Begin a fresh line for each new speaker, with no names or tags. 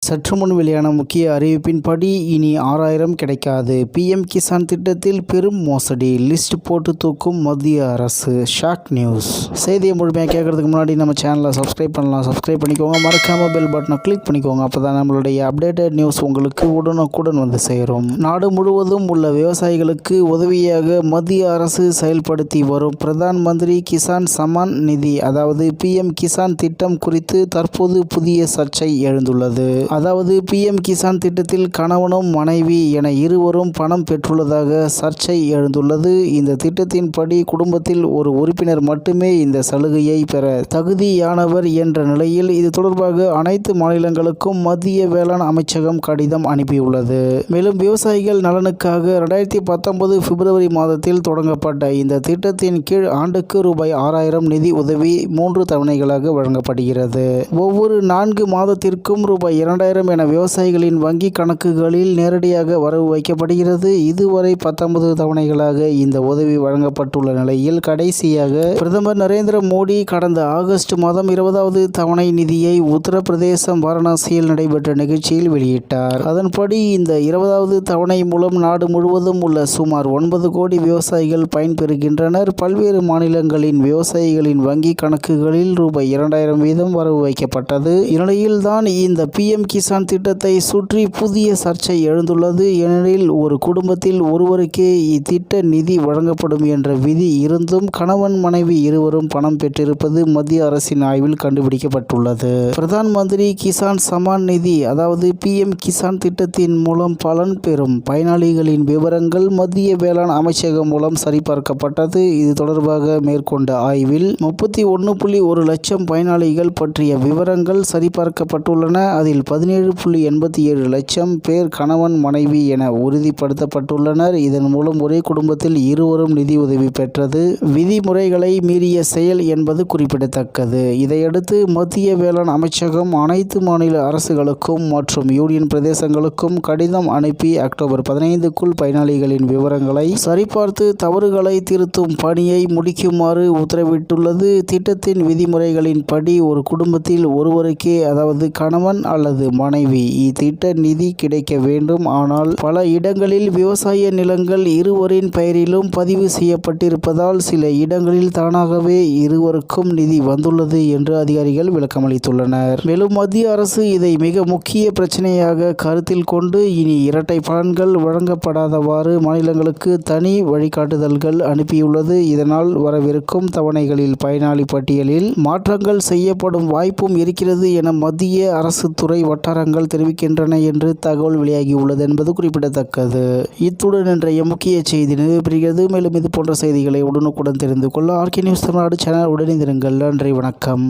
சற்று முன் வெளியான முக்கிய அறிவிப்பின்படி இனி 6000 கிடைக்காது. பிஎம் கிசான் திட்டத்தில் பெரும் மோசடி, லிஸ்ட் போட்டு தூக்கும் மத்திய அரசு. Shock news. செய்தியை முழுமையாக கேட்கறதுக்கு முன்னாடி நம்ம சேனலை சப்ஸ்கிரைப் பண்ணலாம். சப்ஸ்கிரைப் பண்ணிக்கோங்க. மறக்காம பெல் பட்டனை கிளிக் பண்ணிக்கோங்க. அப்பதான் நம்மளுடைய அப்டேட்டட் நியூஸ் உங்களுக்கு உடனுக்குடன் வந்து சேரும். நாடு முழுவதும் உள்ள விவசாயிகளுக்கு உதவியாக மத்திய அரசு செயல்படுத்தி வரும் பிரதான் மந்திரி கிசான் சம்மான் நிதி, அதாவது பிஎம் கிசான் திட்டம் குறித்து தற்போது புதிய சர்ச்சை எழுந்துள்ளது. அதாவது பிஎம் கிசான் திட்டத்தில் கணவனும் மனைவி என இருவரும் பணம் பெற்றுள்ளதாக சர்ச்சை எழுந்துள்ளது. இந்த திட்டத்தின்படி குடும்பத்தில் ஒரு உறுப்பினர் மட்டுமே இந்த சலுகையை பெற தகுதியானவர் என்ற நிலையில் இது தொடர்பாக அனைத்து மாநிலங்களுக்கும் மத்திய வேளாண் அமைச்சகம் கடிதம் அனுப்பியுள்ளது. மேலும் விவசாயிகள் நலனுக்காக 2019 பிப்ரவரி மாதத்தில் தொடங்கப்பட்ட இந்த திட்டத்தின் கீழ் ஆண்டுக்கு ரூபாய் 6000 நிதி உதவி 3 தவணைகளாக வழங்கப்படுகிறது. ஒவ்வொரு 4 மாதத்திற்கும் ரூபாய் 2000 என விவசாயிகளின் வங்கி கணக்குகளில் நேரடியாக வரவு வைக்கப்படுகிறது. இதுவரை 19 தவணைகளாக இந்த உதவி வழங்கப்பட்டுள்ள நிலையில் கடைசியாக பிரதமர் நரேந்திர மோடி கடந்த ஆகஸ்ட் மாதம் 20வது தவணை நிதியை உத்தரப்பிரதேசம் வாரணாசியில் நடைபெற்ற நிகழ்ச்சியில் வெளியிட்டார். அதன்படி இந்த 20வது தவணை மூலம் நாடு முழுவதும் உள்ள சுமார் 9 கோடி விவசாயிகள் பயன்பெறுகின்றனர். பல்வேறு மாநிலங்களின் விவசாயிகளின் வங்கி கணக்குகளில் ரூபாய் 2000 வீதம் வரவு வைக்கப்பட்டது. இந்நிலையில் தான் இந்த பிஎம் கிசான் திட்டத்தை சுற்றி புதிய சர்ச்சை எழுந்துள்ளது. ஏனெனில் ஒரு குடும்பத்தில் ஒருவருக்கே இத்திட்ட நிதி வழங்கப்படும் என்ற விதி இருந்தும் கணவன் மனைவி இருவரும் பணம் பெற்றிருப்பது மத்திய அரசின் ஆய்வில் கண்டுபிடிக்கப்பட்டுள்ளது. பிரதான் மந்திரி கிசான் சம்மான் நிதி, அதாவது பிஎம் கிசான் திட்டத்தின் மூலம் பலன் பெறும் பயனாளிகளின் விவரங்கள் மத்திய வேளாண் அமைச்சகம் மூலம் சரிபார்க்கப்பட்டது. இது தொடர்பாக மேற்கொண்ட ஆய்வில் 31.1 லட்சம் பயனாளிகள் பற்றிய விவரங்கள் சரிபார்க்கப்பட்டுள்ளன. அதில் 17.87 லட்சம் பேர் கணவன் மனைவி என உறுதிப்படுத்தப்பட்டுள்ளனர். இதன் மூலம் ஒரே குடும்பத்தில் இருவரும் நிதி உதவி பெற்றது விதிமுறைகளை மீறிய செயல் என்பது குறிப்பிடத்தக்கது. இதையடுத்து மத்திய வேளாண் அமைச்சகம் அனைத்து மாநில அரசுகளுக்கும் மற்றும் யூனியன் பிரதேசங்களுக்கும் கடிதம் அனுப்பி அக்டோபர் 15க்குள் பயனாளிகளின் விவரங்களை சரிபார்த்து தவறுகளை திருத்தும் பணியை முடிக்குமாறு உத்தரவிட்டுள்ளது. திட்டத்தின் விதிமுறைகளின் படி ஒரு குடும்பத்தில் ஒருவருக்கே, அதாவது கணவன் அல்லது மனைவி இத்திட்ட நிதி கிடைக்க வேண்டும். ஆனால் பல இடங்களில் விவசாய நிலங்கள் இருவரின் பெயரிலும் பதிவு செய்யப்பட்டிருப்பதால் சில இடங்களில் தானாகவே இருவருக்கும் நிதி வந்துள்ளது என்று அதிகாரிகள் விளக்கமளித்துள்ளனர். மேலும் மத்திய அரசு இதை மிக முக்கிய பிரச்சனையாக கருத்தில் கொண்டு இனி இரட்டை பலன்கள் வழங்கப்படாதவாறு மாநிலங்களுக்கு தனி வழிகாட்டுதல்கள் அனுப்பியுள்ளது. இதனால் வரவிருக்கும் தவணைகளில் பயனாளி பட்டியலில் மாற்றங்கள் செய்யப்படும் வாய்ப்பும் இருக்கிறது என மத்திய அரசு துறை வட்டாரங்கள் தெரிவிக்கின்றன என்று தகவல் வெளியாகியுள்ளது என்பது குறிப்பிடத்தக்கது. இத்துடன் இன்றைய முக்கிய செய்தி நிறைவு பெறுகிறது. மேலும் இது போன்ற செய்திகளை உடனுக்குடன் தெரிந்து கொள்ள ஆர்கே நியூஸ் தமிழ்நாடு சேனல் உடனிருங்கள். நன்றி, வணக்கம்.